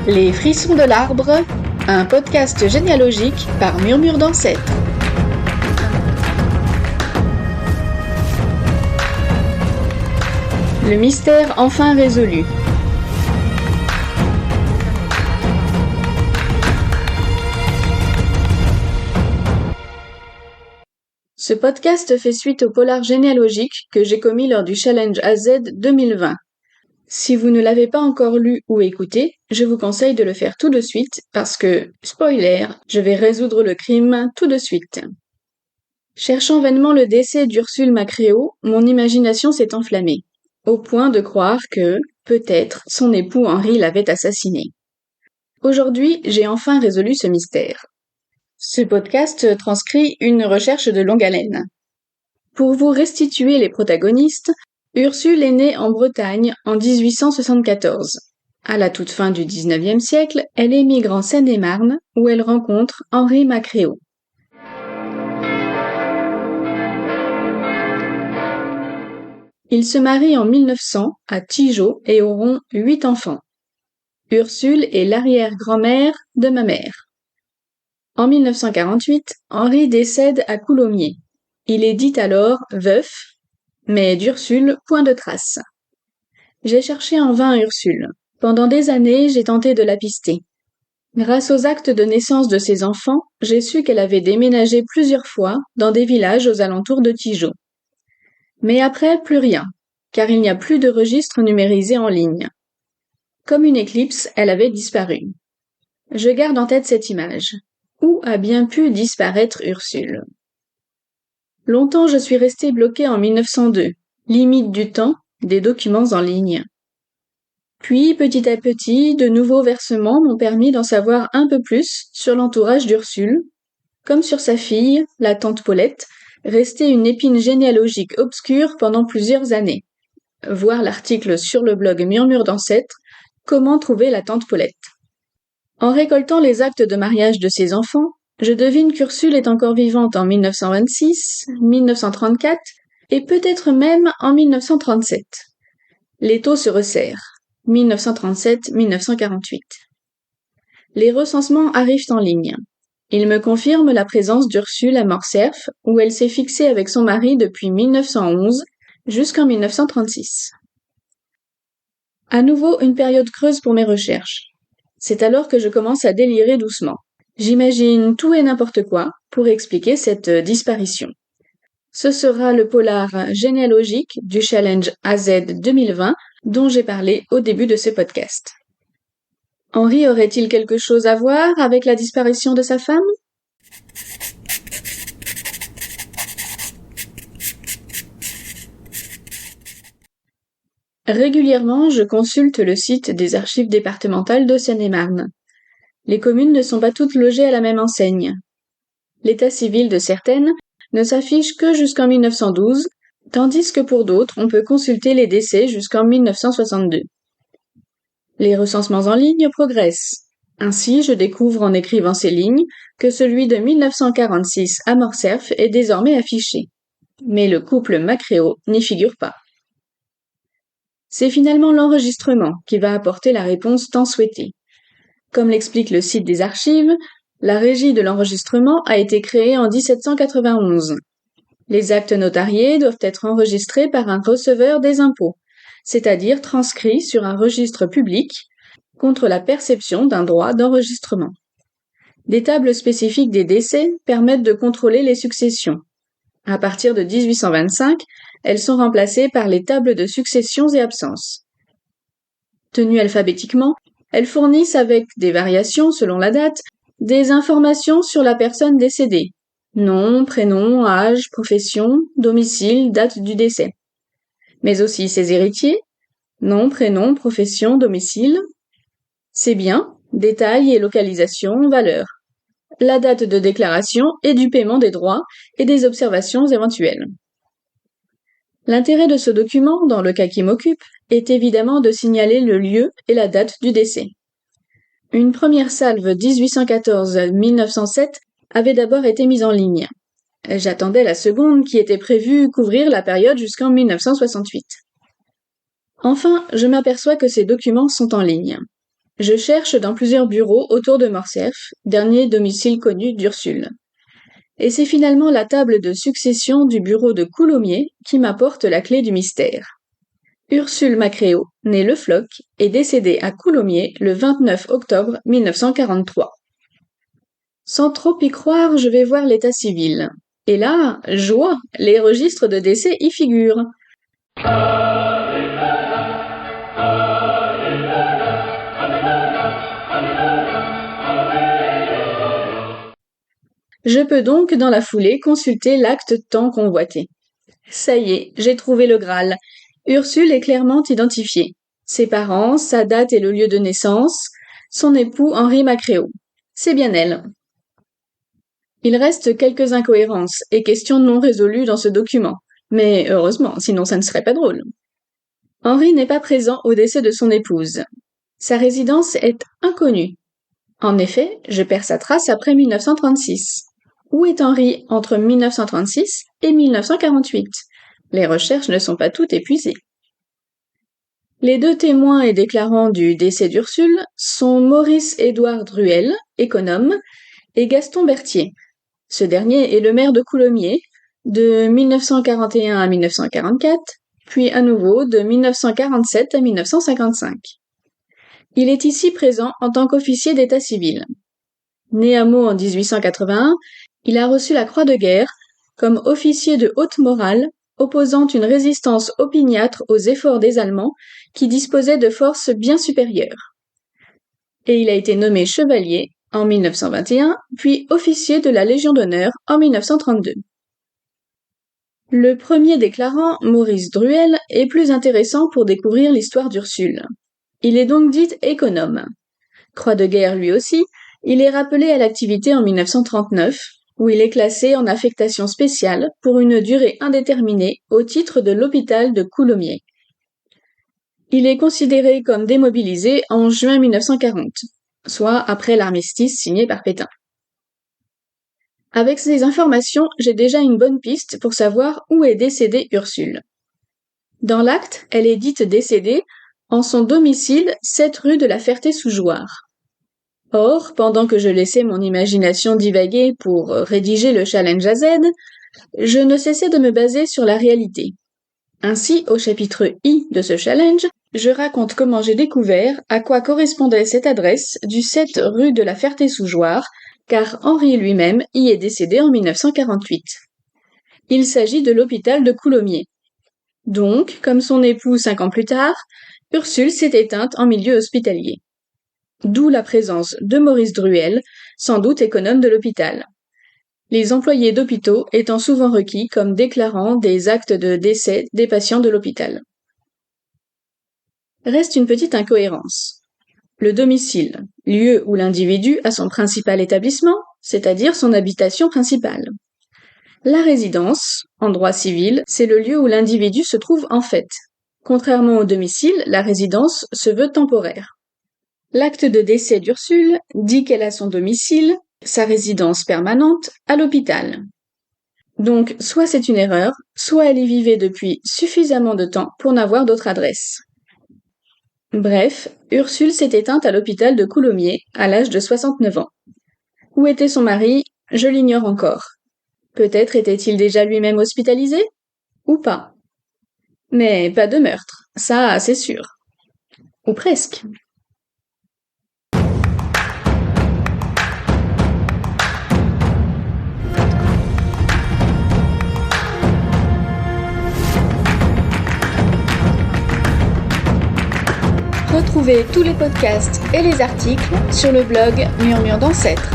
Les frissons de l'arbre, un podcast généalogique par Murmure d'Ancêtre. Le mystère enfin résolu. Ce podcast fait suite au polar généalogique que j'ai commis lors du Challenge AZ 2020. Si vous ne l'avez pas encore lu ou écouté, je vous conseille de le faire tout de suite parce que, spoiler, je vais résoudre le crime tout de suite. Cherchant vainement le décès d'Ursule Macréo, mon imagination s'est enflammée, au point de croire que, peut-être, son époux Henri l'avait assassinée. Aujourd'hui, j'ai enfin résolu ce mystère. Ce podcast transcrit une recherche de longue haleine. Pour vous restituer les protagonistes, Ursule est née en Bretagne en 1874. À la toute fin du XIXe siècle, elle émigre en Seine-et-Marne où elle rencontre Henri Macréo. Ils se marient en 1900 à Tigeaux et auront 8 enfants. Ursule est l'arrière-grand-mère de ma mère. En 1948, Henri décède à Coulommiers. Il est dit alors veuf, mais d'Ursule, point de trace. J'ai cherché en vain Ursule. Pendant des années, j'ai tenté de la pister. Grâce aux actes de naissance de ses enfants, j'ai su qu'elle avait déménagé plusieurs fois dans des villages aux alentours de Tigeaux. Mais après, plus rien, car il n'y a plus de registre numérisé en ligne. Comme une éclipse, elle avait disparu. Je garde en tête cette image. Où a bien pu disparaître Ursule ? Longtemps je suis restée bloquée en 1902, limite du temps, des documents en ligne. Puis, petit à petit, de nouveaux versements m'ont permis d'en savoir un peu plus sur l'entourage d'Ursule, comme sur sa fille, la tante Paulette, restée une épine généalogique obscure pendant plusieurs années. Voir l'article sur le blog Murmure d'Ancêtre, comment trouver la tante Paulette. En récoltant les actes de mariage de ses enfants, je devine qu'Ursule est encore vivante en 1926, 1934 et peut-être même en 1937. L'étau se resserre. 1937-1948. Les recensements arrivent en ligne. Ils me confirment la présence d'Ursule à Morcerf, où elle s'est fixée avec son mari depuis 1911 jusqu'en 1936. À nouveau, une période creuse pour mes recherches. C'est alors que je commence à délirer doucement. J'imagine tout et n'importe quoi pour expliquer cette disparition. Ce sera le polar généalogique du Challenge AZ 2020 dont j'ai parlé au début de ce podcast. Henri aurait-il quelque chose à voir avec la disparition de sa femme ? Régulièrement, je consulte le site des archives départementales de Seine-et-Marne. Les communes ne sont pas toutes logées à la même enseigne. L'état civil de certaines ne s'affiche que jusqu'en 1912, tandis que pour d'autres, on peut consulter les décès jusqu'en 1962. Les recensements en ligne progressent. Ainsi, je découvre en écrivant ces lignes que celui de 1946 à Morcerf est désormais affiché. Mais le couple Macréo n'y figure pas. C'est finalement l'enregistrement qui va apporter la réponse tant souhaitée. Comme l'explique le site des archives, la régie de l'enregistrement a été créée en 1791. Les actes notariés doivent être enregistrés par un receveur des impôts, c'est-à-dire transcrits sur un registre public contre la perception d'un droit d'enregistrement. Des tables spécifiques des décès permettent de contrôler les successions. À partir de 1825, elles sont remplacées par les tables de successions et absences. Tenues alphabétiquement, elles fournissent avec des variations selon la date, des informations sur la personne décédée. Nom, prénom, âge, profession, domicile, date du décès. Mais aussi ses héritiers, nom, prénom, profession, domicile, ses biens, détails et localisation, valeur, la date de déclaration et du paiement des droits et des observations éventuelles. L'intérêt de ce document, dans le cas qui m'occupe, est évidemment de signaler le lieu et la date du décès. Une première salve 1814-1907 avait d'abord été mise en ligne. J'attendais la seconde qui était prévue couvrir la période jusqu'en 1968. Enfin, je m'aperçois que ces documents sont en ligne. Je cherche dans plusieurs bureaux autour de Morcerf, dernier domicile connu d'Ursule. Et c'est finalement la table de succession du bureau de Coulommiers qui m'apporte la clé du mystère. Ursule Macréo, née Le Floch, est décédée à Coulommiers le 29 octobre 1943. Sans trop y croire, je vais voir l'état civil. Et là, joie, les registres de décès y figurent. Je peux donc, dans la foulée, consulter l'acte tant convoité. Ça y est, j'ai trouvé le Graal. Ursule est clairement identifiée. Ses parents, sa date et le lieu de naissance, son époux Henri Macréo. C'est bien elle. Il reste quelques incohérences et questions non résolues dans ce document. Mais heureusement, sinon ça ne serait pas drôle. Henri n'est pas présent au décès de son épouse. Sa résidence est inconnue. En effet, je perds sa trace après 1936. Où est Henri entre 1936 et 1948 ? Les recherches ne sont pas toutes épuisées. Les deux témoins et déclarants du décès d'Ursule sont Maurice-Édouard Druel, économe, et Gaston Berthier. Ce dernier est le maire de Coulommiers de 1941 à 1944, puis à nouveau de 1947 à 1955. Il est ici présent en tant qu'officier d'état civil. Né à Meaux en 1881, il a reçu la Croix de guerre comme officier de haute morale, opposant une résistance opiniâtre aux efforts des Allemands qui disposaient de forces bien supérieures. Et il a été nommé chevalier en 1921, puis officier de la Légion d'honneur en 1932. Le premier déclarant, Maurice Druel, est plus intéressant pour découvrir l'histoire d'Ursule. Il est donc dit économe. Croix de guerre lui aussi, il est rappelé à l'activité en 1939, où il est classé en affectation spéciale pour une durée indéterminée au titre de l'hôpital de Coulommiers. Il est considéré comme démobilisé en juin 1940, soit après l'armistice signé par Pétain. Avec ces informations, j'ai déjà une bonne piste pour savoir où est décédée Ursule. Dans l'acte, elle est dite décédée en son domicile 7 rue de la Ferté-sous-Jouarre. Or, pendant que je laissais mon imagination divaguer pour rédiger le challenge à Z, je ne cessais de me baser sur la réalité. Ainsi, au chapitre I de ce challenge, je raconte comment j'ai découvert à quoi correspondait cette adresse du 7 rue de la Ferté-sous-Jouarre, car Henri lui-même y est décédé en 1948. Il s'agit de l'hôpital de Coulommiers. Donc, comme son époux 5 ans plus tard, Ursule s'est éteinte en milieu hospitalier. D'où la présence de Maurice Druel, sans doute économe de l'hôpital. Les employés d'hôpitaux étant souvent requis comme déclarant des actes de décès des patients de l'hôpital. Reste une petite incohérence. Le domicile, lieu où l'individu a son principal établissement, c'est-à-dire son habitation principale. La résidence, en droit civil, c'est le lieu où l'individu se trouve en fait. Contrairement au domicile, la résidence se veut temporaire. L'acte de décès d'Ursule dit qu'elle a son domicile, sa résidence permanente, à l'hôpital. Donc, soit c'est une erreur, soit elle y vivait depuis suffisamment de temps pour n'avoir d'autre adresse. Bref, Ursule s'est éteinte à l'hôpital de Coulommiers à l'âge de 69 ans. Où était son mari? Je l'ignore encore. Peut-être était-il déjà lui-même hospitalisé? Ou pas? Mais pas de meurtre, ça c'est sûr. Ou presque. Retrouvez tous les podcasts et les articles sur le blog Murmure d'Ancêtre.